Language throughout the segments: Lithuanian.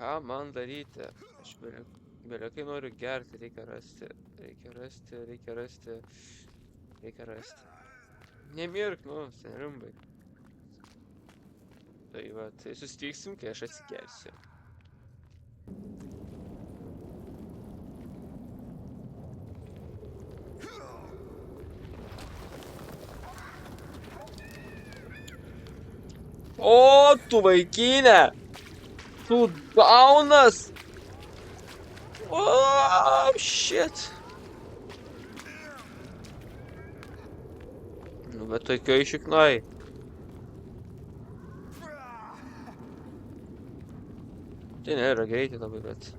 Ką man daryti? Aš belekai noriu gerti, reikia rasti. Reikia rasti, reikia rasti. Reikia rasti. Nemirk, nu, senrimbai. Tai va, tai susitiksim, kai aš atsigersiu. O, tu vaikinė! Tu daunas! Oh, shit! Nu, bet tokioj šiknoj. Tai nėra greitai labai, bet...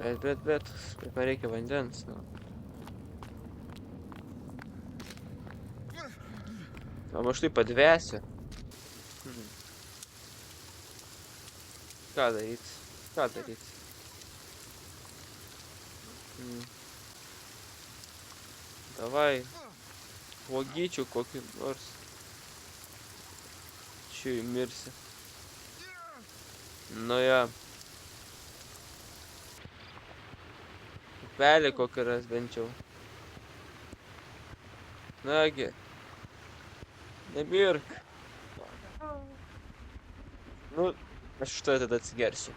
Bet man reikia vandens, nu. O aš tai padvesiu. Ką daryt? Ką daryt? Davai. Vogyčių kokį nors. Čia įmirsi. Nu ja. Pelį kokį ras bent jau. Nagi. Nemirk. Nu, aš iš to tada atsigersiu.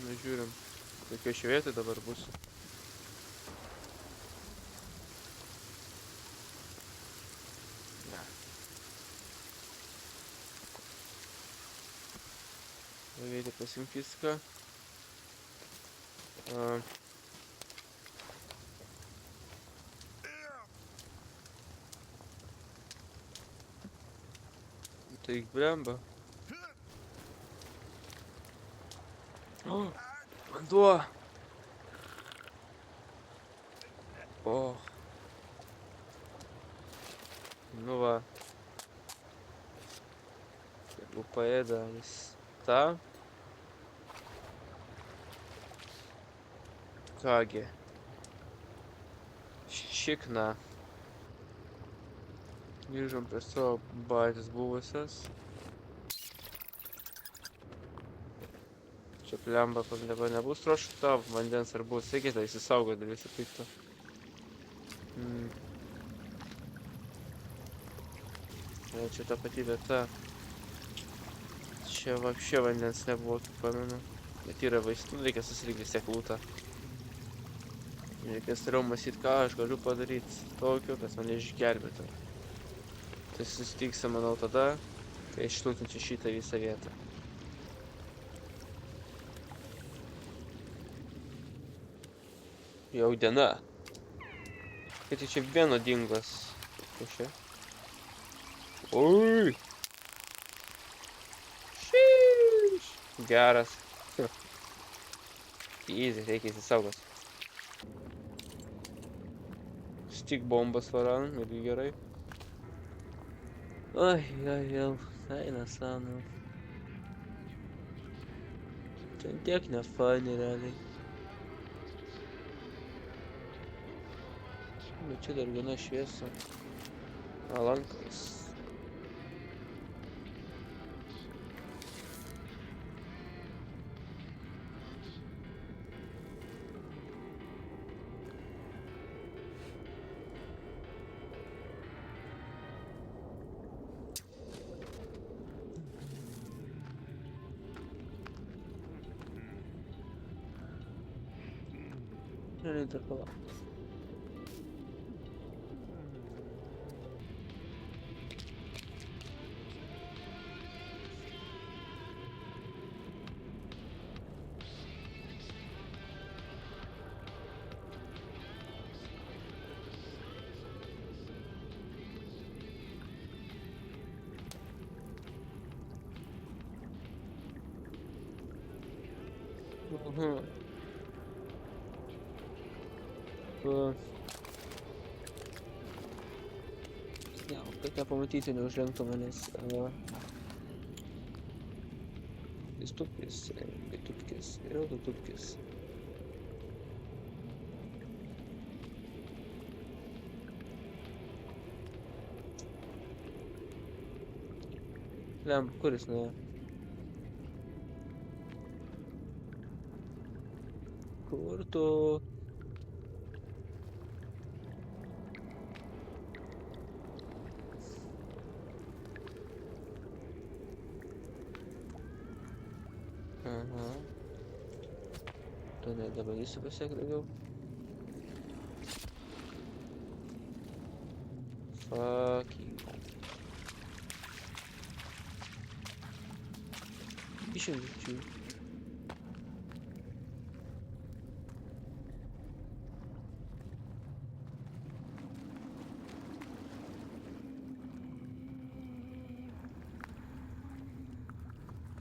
Nu, žiūrim. Kokia šio vietoj dabar bus. Reikia pasimti viską. Tai blemba. O, vanduo. O. Nu va. Jeigu paėda jis tą. Kągi. Šikna. Grįžom prie savo bazės buvusios. Čia plemba, kur dabar nebus troškta vandens ar bus. Reikia tai įsisaugot dėl viso pikto. Čia ta pati vieta. Čia vapšė vandens nebuvo, kaip pamenu. Bet yra vaistų, reikia susirinkti vis tiek lūtą. Reikės toliau mąstyt, ką aš galiu padaryti tokio, kas mane išgelbėtų. Tai susitiksim, manau, tada, kai išlūtinčiau šitą visą vietą. Jau diena. Kai tai čia vieno dinglas. Pušė. Ui! Šyš! Geras. Easy, reikia įsisaugot. Stik bombas varan, irgi gerai. Oi, jau, eina sanu. Ten tiek nefani realiai. Bet čia dar gana šviesa. Lankas. Reikia palaukti. Ja, kad nepamatyti neužlenktų manęs. Tupkis, ir tupkis. Lemba, kur jis nuėjo? Kur tu? Aha. Tu nedabarysi pasiek daugiau. Fuck you. Išjungiu.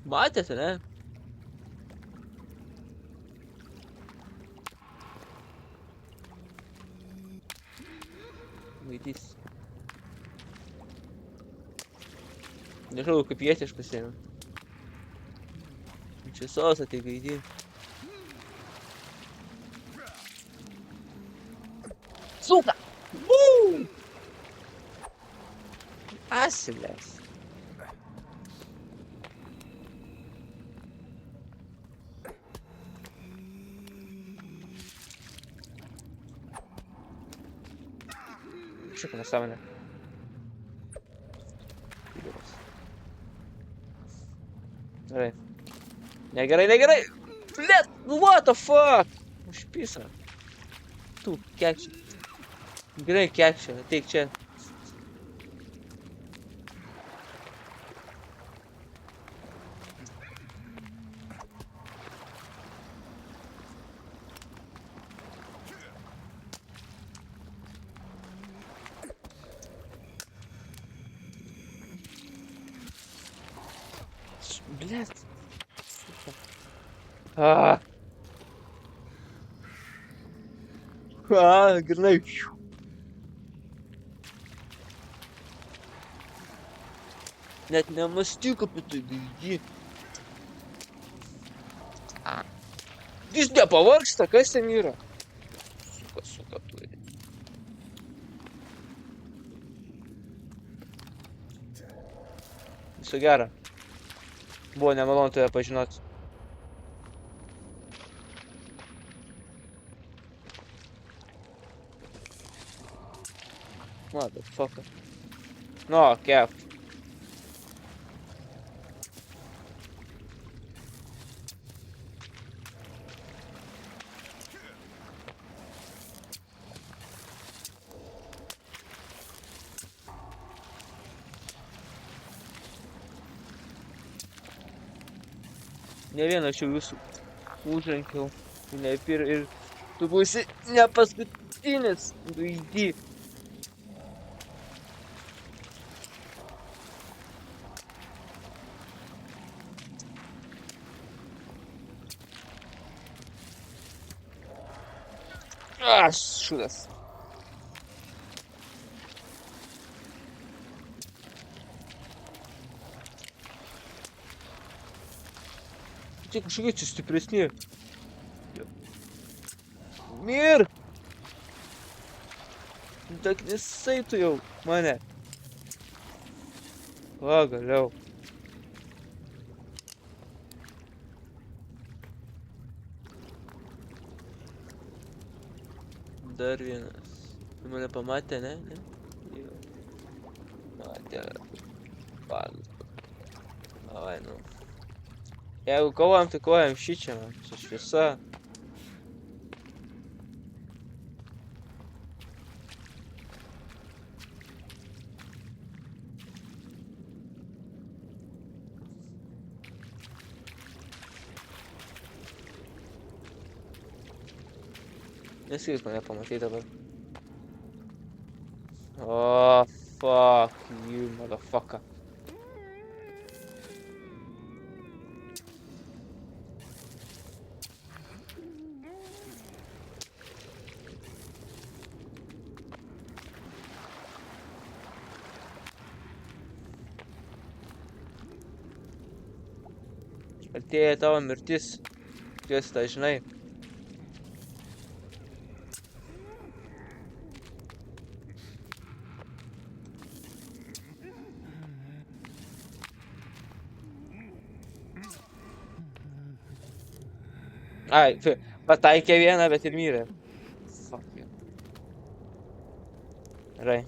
Matėte, ne? Vaidys. Nežinau, kaip pietiškas yra. Čia sosą tai gaidį. Suka! Buu! Asilės. Šitą nesąmonę. Gerai. Negerai. Blet, what the fuck? Užpisa. Tu, kekšė. Gerai, kekšė, ateik čia. Blet. Grinai. Net nemąstyk apie tai, gaidį. Jis nepavargsta, kas ten yra? Suka turi. Viso gero. Buvo nemalonu tave pažinoti. Motherfucker. No, kept. Ne vieną aš jau jūsų užrankiau. Ir tu būsi ne paskutinis, gaidį. Šūdas. Čia kažkokie čia stipresni. Mir! Tak visai tu jau mane. Pagaliau. Dar vienas. Mane pamatė, ne? Jo. Matė. Davai, nu. Jeigu kovojam, tai kovojam šičia, man. Čia šviesa. Neskris mane pamatyti dabar. Oh, fuck you, motherfucker. Artėja tavo mirtis. Tiesi tą žinai. Ai, pataikė vieną, bet ir mirė. Fuck you. Gerai.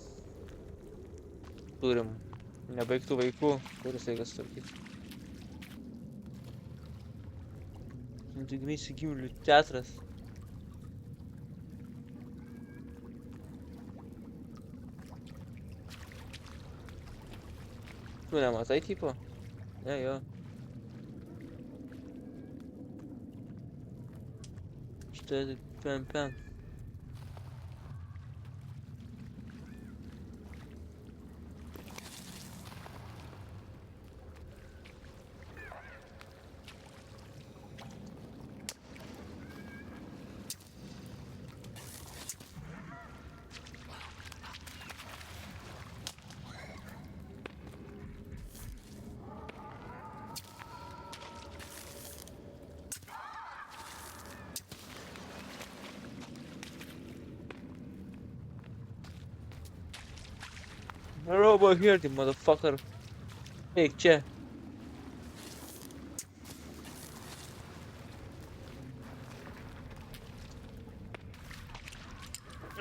Turim nebaigtų vaikų, kuris reikia sutvarkyti. Nuodugniai gyvulių teatras. Tu nematai tipo? Ne, jo. Štai pem. Robo here, the motherfucker. Eik čia.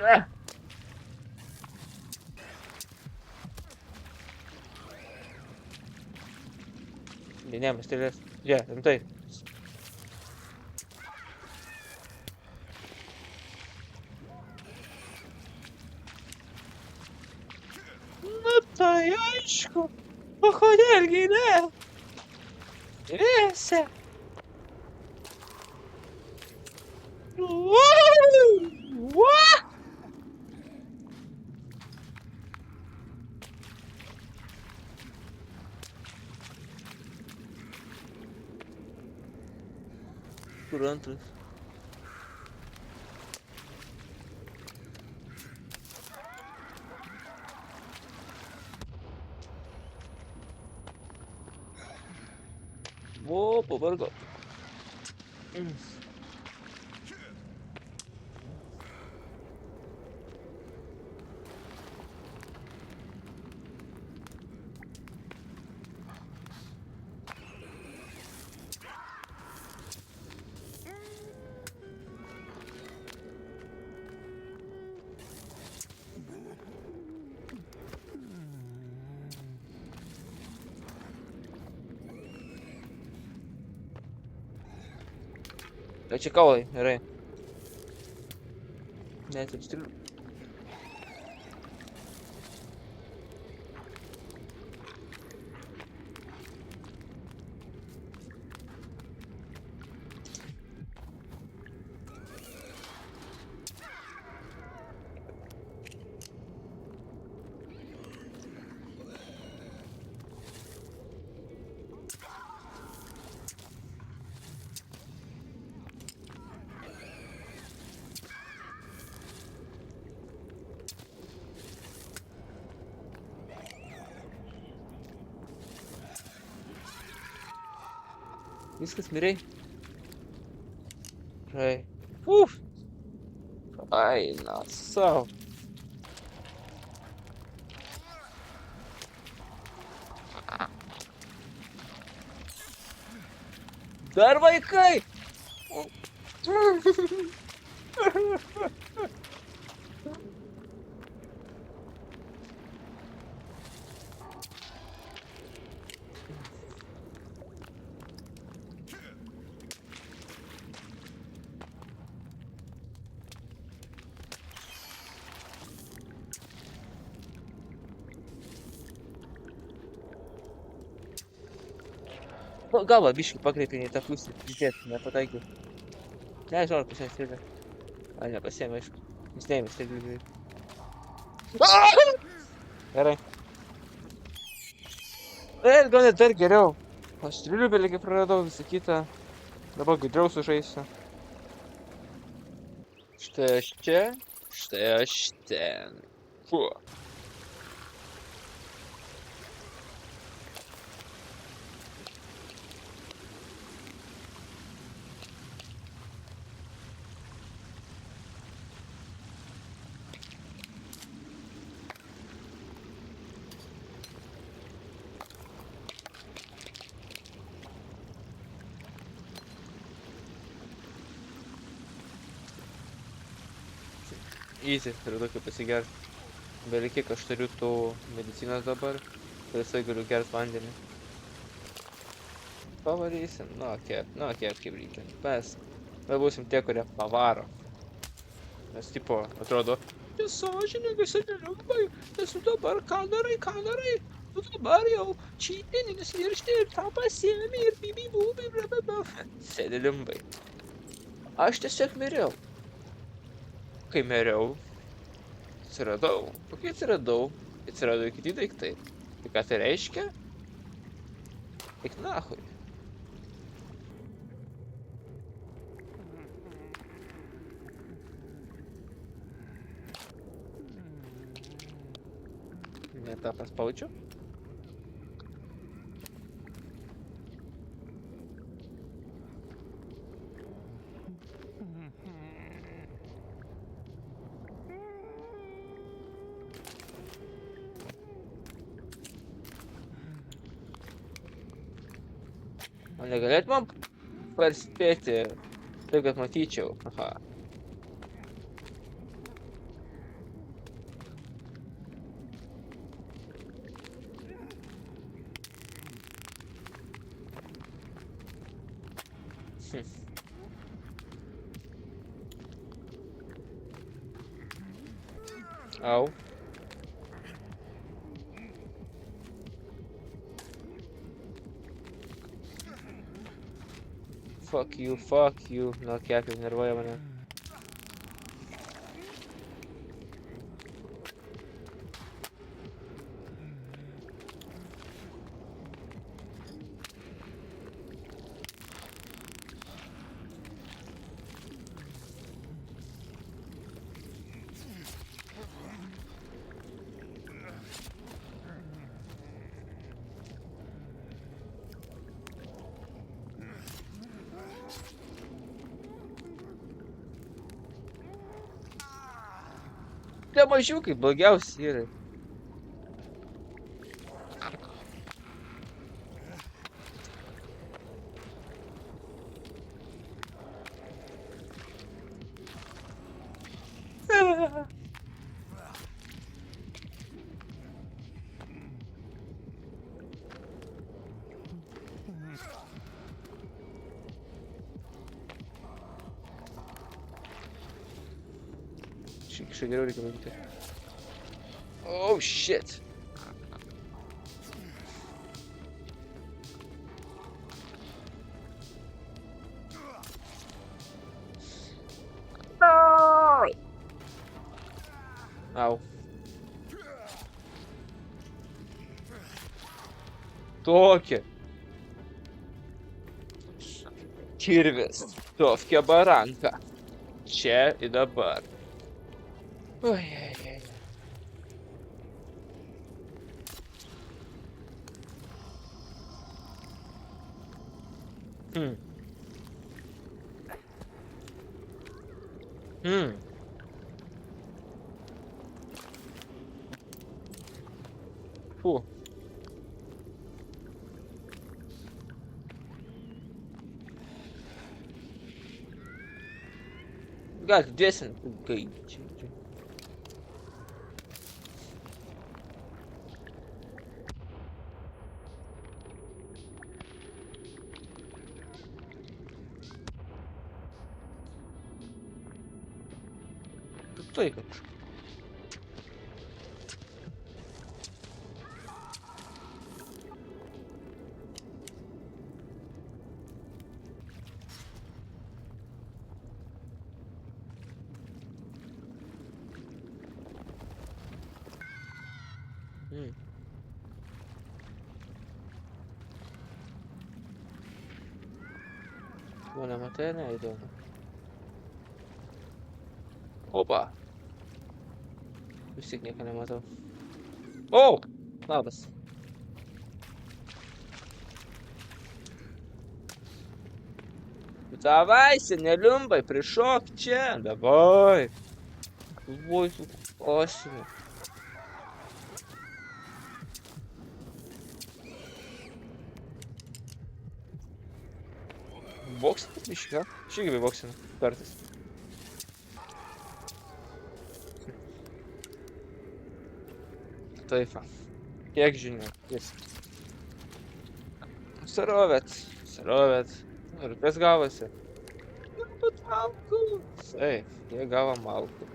Ah! Ne, mes stilės. Čia, rimtai. Nu tai aišku. O kodėlgi ne? Dviese. What? Kur antras? O, pavargo. Tai čia kaulai, gerai. Net ir strilių. Viskas mirei. Gerai. Uf. Eina savo. Dar vaikai. Galva biškį pakreipė į tą pusę, žiūrėt, nepataikiau. Nežinau, ar pasiėmė strėlę. Ai, nepasiėmė, aišku. Jis neėmė strėlę. Gerai. Gal net dar geriau. Aš strėlių beligi praradau, visą kitą. Dabar gudriau sužaisiu. Štai aš čia, štai aš ten. Fuh. Easy, turiu tokį pasigerti. Beveik kiek aš turiu tų medicinos dabar. Tai visai galiu gerti vandenį. Pavarysim, nu kiek kaip reikia. Mes būsim tie, kurie pavaro. Nes tipo, atrodo, čia sąžiningai, sąžiningai, nes tu dabar ką darai, tu dabar jau čytini, nesviršti ir tą pasiemi ir bibi bubi, blablabla. Sėdi limbai. Aš tiesiog miriau. Kai miriau, atsiradau. O kai atsiradau, atsirado kiti daiktai. Tai ką tai reiškia? Eik nahui. Ne tą paspaudžiu. O negalėt man parspėti, taip kad matyčiau. Aha. Au. Fuck you. Nu, kiek jau nervuoja mane. Tie mažiukai blogiausi yra. Šiek geriau reikia matyti. Oh shit. Au. Tokia. Kirvis. Tokia baranka. Čia ir dabar. Ojej. Фу. Gaz, dėsim. Kai. Tai kad. Buona materna e donna. Opa! Vis tiek nieko nematau. O! Labas. Davai, seneliumbai, prišok čia. Davai. Oi, su kosinu. Boksina biškai, ką? Aš irgi boksinu kartais. Taip, va. Tiek žinių. Viskas. Sarovėt. Ir kas gavosi? Bet malkų. Taip, jie gavo malkų.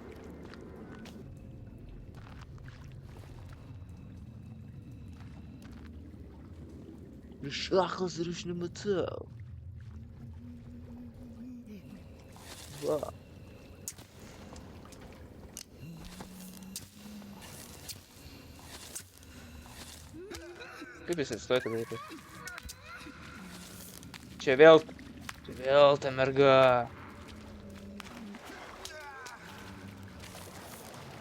Šachas ir aš nematau. Va. Kaip jis atsistoja tą greitai? Čia vėl ta merga.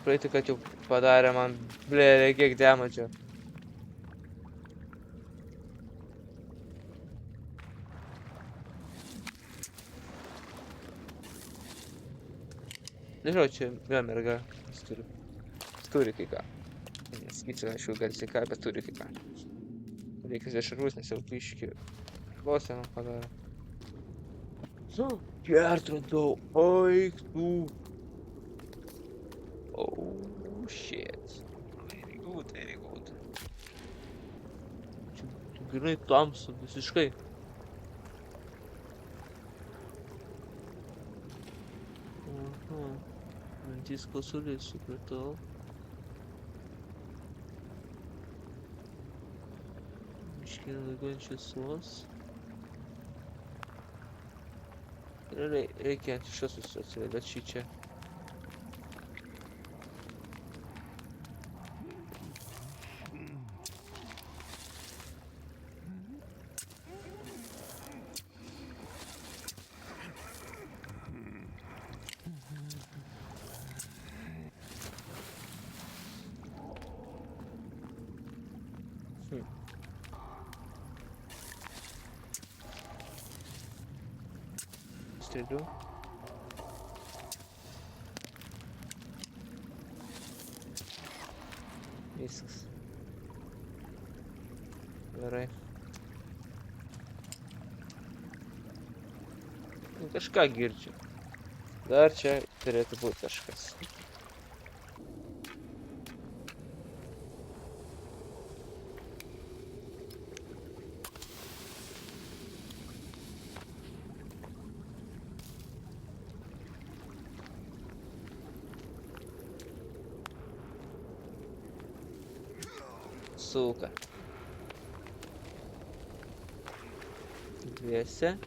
Praeitį, kad jau padarė man, blėlė, kiek damage'o. Nežinau, čia vėl merga. Jis turi kai ką. Nesakysiu, aišku, garsiai ką, bet turi kai ką. Reikia dešarus, nes jau biškį vos man padarė. Pertradau, eik tu. Oh, shit. Very good. Čia grinai tamsu, visiškai. Aha. Mintys klausulės, supratau. Iškėlė daugiau šviesos. Reikia ant šios atsivedėt šį čia. Strėlių. Viskas. Gerai. Kažką girdžiu. Dar čia turėtų būti kažkas. Suka. Dviese.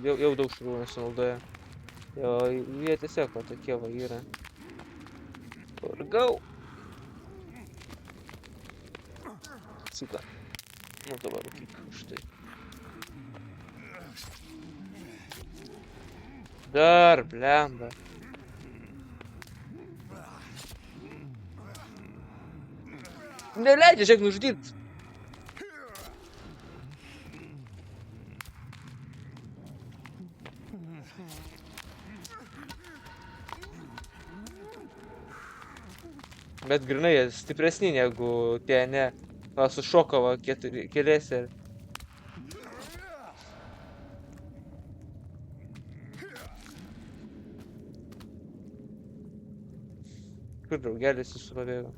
Jau daug šarvų nesunaudoja. Jo, jie tiesiog va tokie va yra. Vargau. Suka. Nu dabar kaip štai. Dar, blemba. Neleidžia, žiūrėk, nužudyt. Bet grinai jie stipresni negu tie, ne. Va, sušoko va keliese. Kur draugelis jis pabėgo?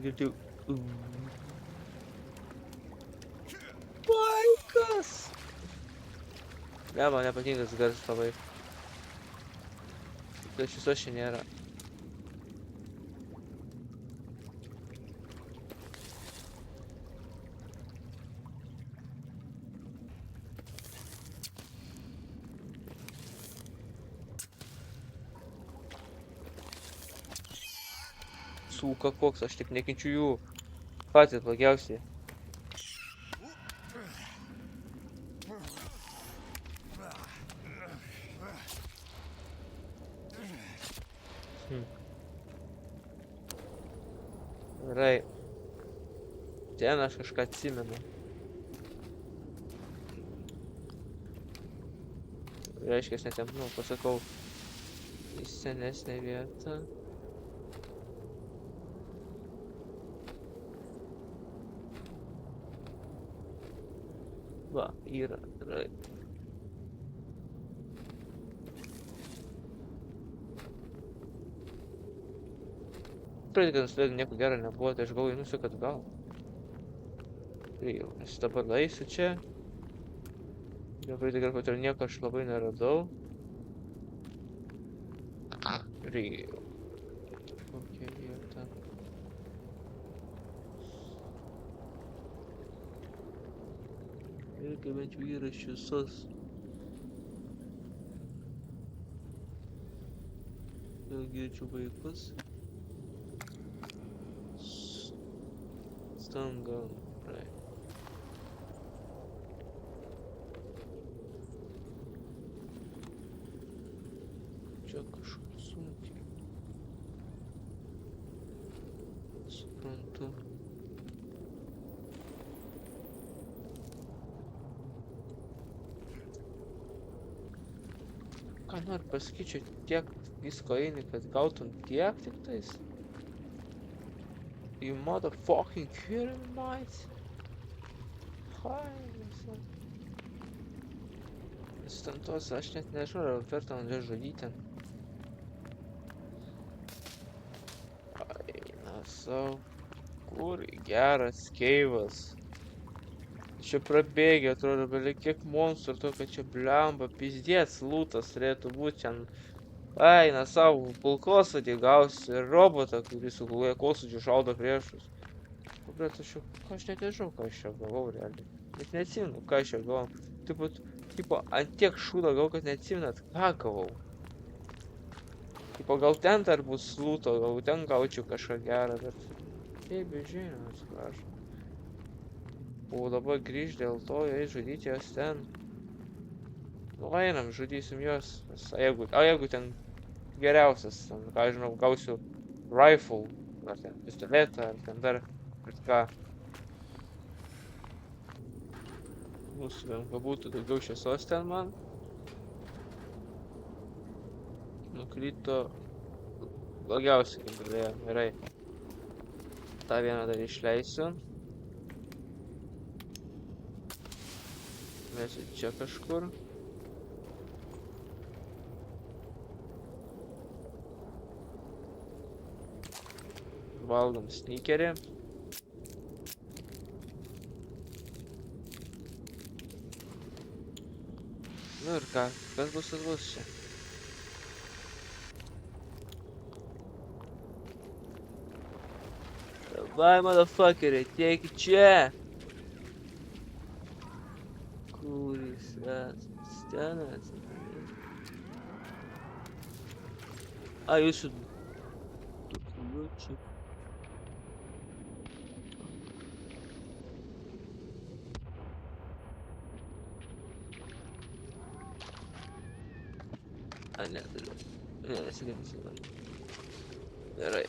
Girdėjau. Vaikas! Ne, man nepatinka tas garsas labai. Tai iš viso čia nėra. Suka koks, aš taip nekenčiu jų. Patys blogiausiai. Gerai. Ten aš kažką atsimenu. Reiškia, aš net, nu, pasakau į senesnę vietą. Va, yra, gerai. Praeitį, kad nusidėlė nieko gero nebuvo, tai aš galvoju, nusiu, kad gal. Tai jau, aš dabar eisiu čia. Jau praeitį kartą ir nieko aš labai neradau. Rijau. Kokia vieta. Irgi bent jau yra šviesos. Jau girdžiu vaikus. Stanga. Right. Čia kažkur sunkiai. Suprantu. Ką noriu pasakyti, tiek visko eini, kad gautum tiek tik tais. You motherfucking kidding me, mate? Hai, ten tos, aš net nežinau, ar verta man žudyti ten. Eina savo. Kur geras keivas. Čia prabėgė, atrodo, beveik kiek monstrų, to, kad čia blemba, pizdėts lūtas turėtų būti ten. Eina savo pulkosodį gausi ir robotą, kuris su kulkosodžiu šaudo priešus. Bet aš net nežinau, ką aš čia gavau realiai. Net neatsimenu, ką aš čia gavau. Tipo, ant tiek šūdo gavau, kad neatsimenat, ką gavau. Tipo, gal ten dar bus lūto, gal ten gaučiau kažką gerą, bet... Taip, bežinau, atsiprašau. O dabar grįžt dėl to, jei žudyti jos ten. Nu, einam, žudysim jos. O jeigu ten geriausias, ten, ką žinau, gausiu rifle, ar ten pistoletą, ar ten dar ką. Mūsų vien būtų daugiau šviesos ten man. Nukrito blogiausiai, kaip galėjo, gerai. tą vieną dar išleisiu. Mesiu čia kažkur. Valgom sneakerį. Nu ir ką, kas bus, tas bus čia. Davai, motherfuckeri, ateik čia. Kur jis esas? Ten esas. A, jūsų... Čia. A, ne, turiu. Ne, nesigatysiu. Gerai.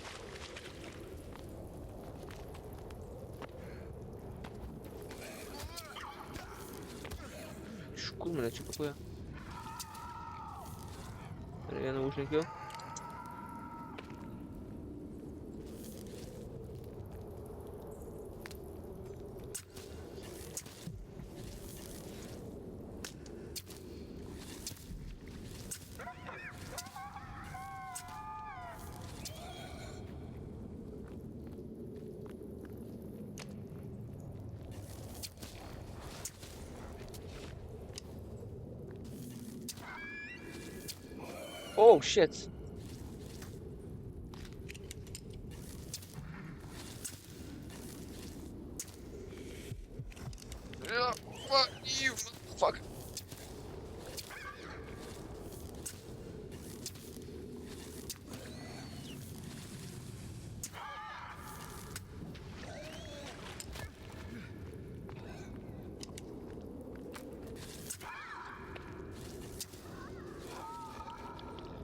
Iš kur mane čia pakuoja? Dar vieną užlenkiau. Oh shit!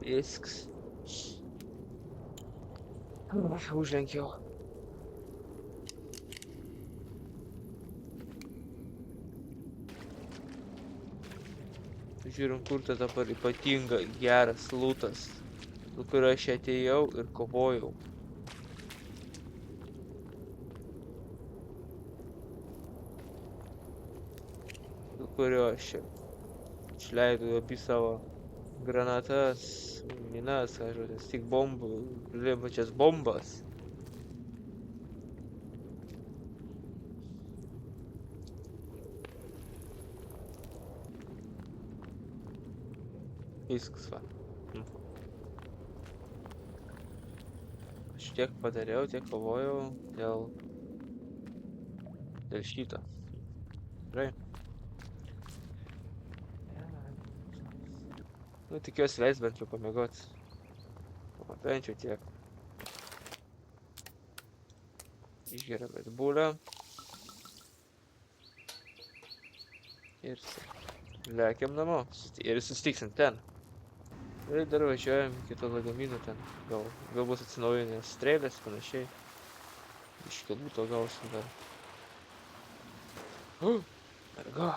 Viskas. Užlenkiau. Žiūrim, kur tai dabar ypatinga geras lūtas, su kuriuo aš atėjau ir kovojau. Su kuriuo aš išleidau abi savo granatas, minas, kažkokias tik bombų, pačias bombas. Viskas va. Aš tiek padariau, tiek kovojau dėl šito. Gerai. Nu, tikiuosi leis bent jau pamiegot. O bent jau tiek. Išgeriam Red Bullą. Ir lekiam namo. Ir susitiksim ten. Ir dar važiuojam iki to lagamino ten. Gal bus atsinaujinęs strėlės, panašiai. Iš lūto gausim dar. Merga,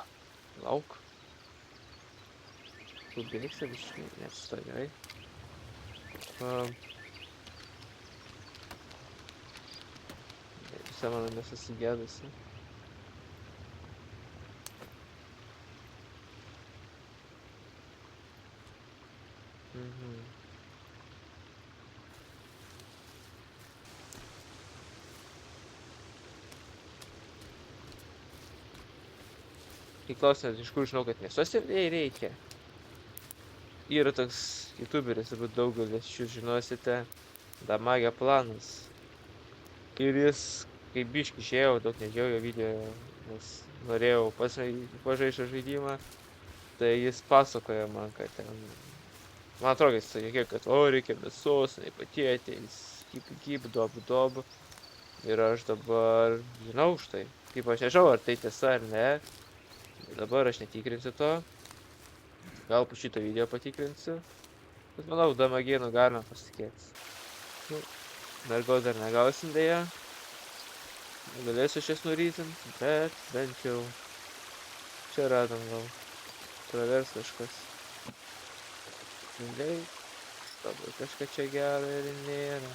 lauk. Tu bėgsi biškai, nesustai gerai. Visa mano nesusigėdusi. Tai klausimas, iš kur žinau, kad mėsos reikia. Yra toks youtuberis, turbūt daugelis iš jūs žinosite, Damagio planas. Ir jis, kai biškį išėjau, daug nežiūrėjau jo video, nes norėjau pažaisti žaidimą, tai jis pasakoja man, kad ten, man atrodo, jis sakė, kad reikia mėsos, nepatėtis, kip, dob. Ir aš dabar žinau už tai. Kaip aš nežinau, ar tai tiesa ar ne. Dabar aš netikrinsiu to. Gal po šito video patikrinsiu. Bet manau, Damagėnu galima pasitikėti. Mergos dar negausim dėja. Negalėsiu šias nurytint, bet bent jau čia radom gal. Pravers kažkas. Gerai. Dabar kažką čia gero ir nėra.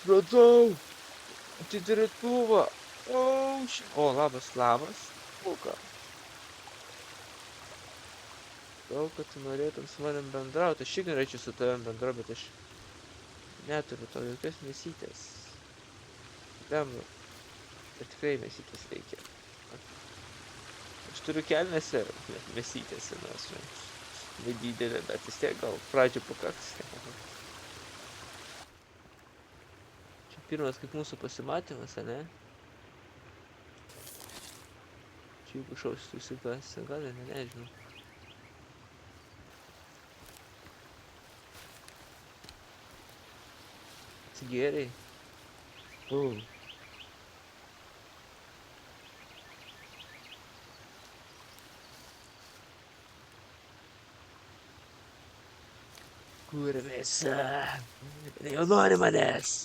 Radau! Atidarytuvą! O, labas. Puka. Gal, kad tu norėtum su manim bendrauti. Aš irgi norėčiau su tavim bendrauti, bet aš neturiu to jokios mėsytės. Blemba. Bet tikrai mėsytės reikia. Aš turiu kelnėse mėsytėse, nors nedidelė, bet vis tiek gal pradžių pakaks. Čia pirmas kaip mūsų pasimatymas, ne? Čia jeigu šausiu situaciją, gal ir nežinau. Atsigėriai. Kur visa? Jau nori manęs.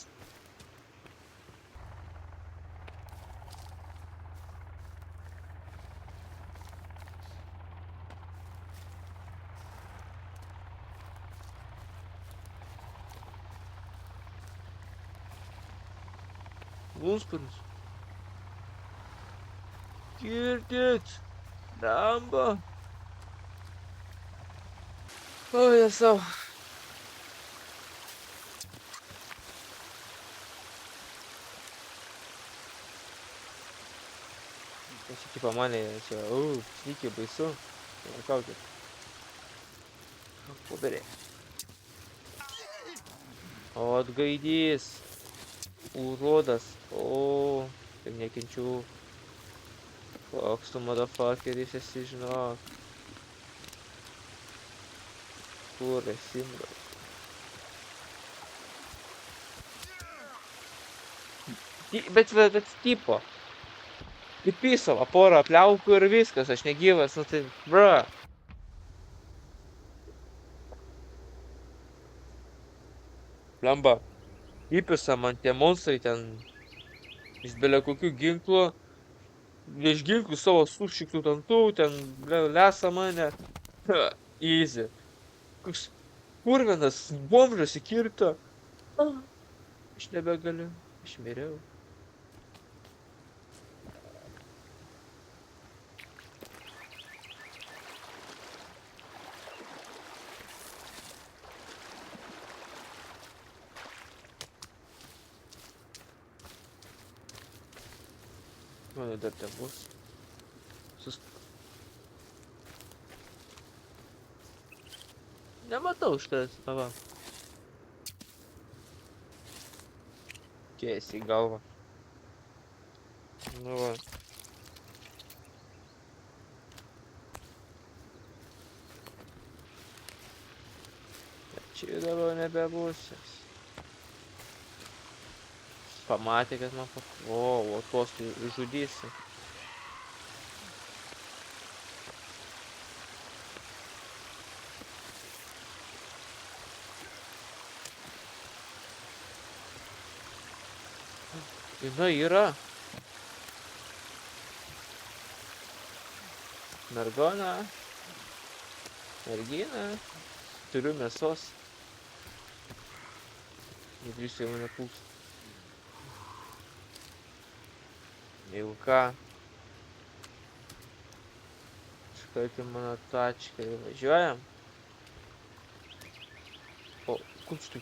Vulsparnis. Girdit. Blemba. O, Jėzau. Aš iki pamanė, čia, slykiai baisu. Nekaukit. Poberė. O, atgaidys. Urodas. O, tai nekenčiu. Koks tu motherfuckeris esi, žinok. Kur esi, bro? Bet tipo. Įpisavo porą pliaukų ir viskas, aš negyvas, nu tai, bro. Blemba, įpisa man tie monstrai ten iš bele kokių ginklų, iš ginklų savo sušiktų dantų, ten lesa mane. Easy. Koks purvinas bomžas įkirto. Aš nebegaliu, aš miriau. Mano dar ten bus. Nematau iš tavęs, va. Tiesiai į galvą. Nu va. Čia dabar nebebūsis. Pamatė, kad man o tuos tu žudysi. Jinai yra. Mergona. Mergina. Turiu mėsos. Nedrįsiu jau mane puls. Jeigu ką. Iškart į mano tačką ir važiuojam. O, kur tu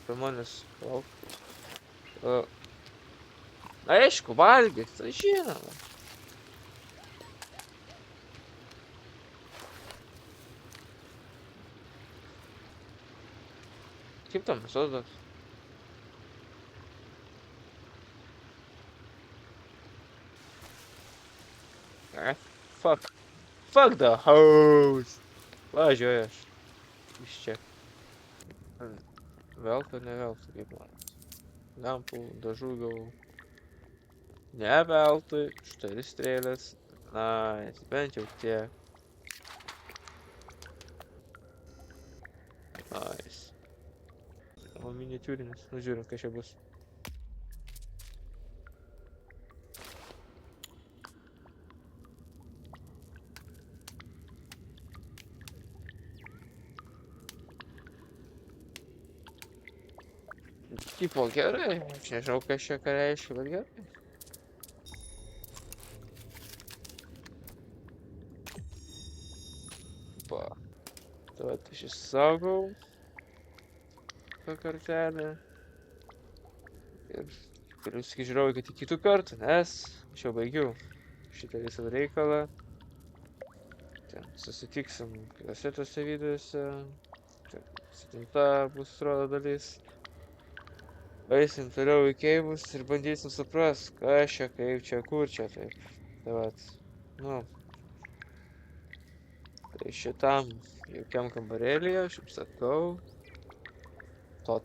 apie manęs lauk? Aišku, valgyt, tai žinoma. Kaip tam mėsos duos? Fuck. Fuck the house. Važiuoju aš. Iš čia. Veltui, ne veltui, kaip man. Lempų, dažų gavau. Ne veltui. Štai ir strėlės. Nice. Bent jau tiek. Nice. O miniatiūrinis. Nu žiūrim, kas čia bus. Tipo gerai. Aš nežinau, kas čia ką reiškia, bet gerai. Pa. Tai vat aš išsaugau tą kartelę. Ir galiu žiūrėjau, kad iki kitų kartų, nes aš jau baigiau šitą visą reikalą. Ten susitiksim kitose tose videose. 7 bus rodo dalis. Eisim toliau į keivus ir bandysim suprast, kas čia, kaip čia, kur čia, taip. Tai vat, nu. Tai šitam jaukiam kambarėlyje, aš jums sakau. To.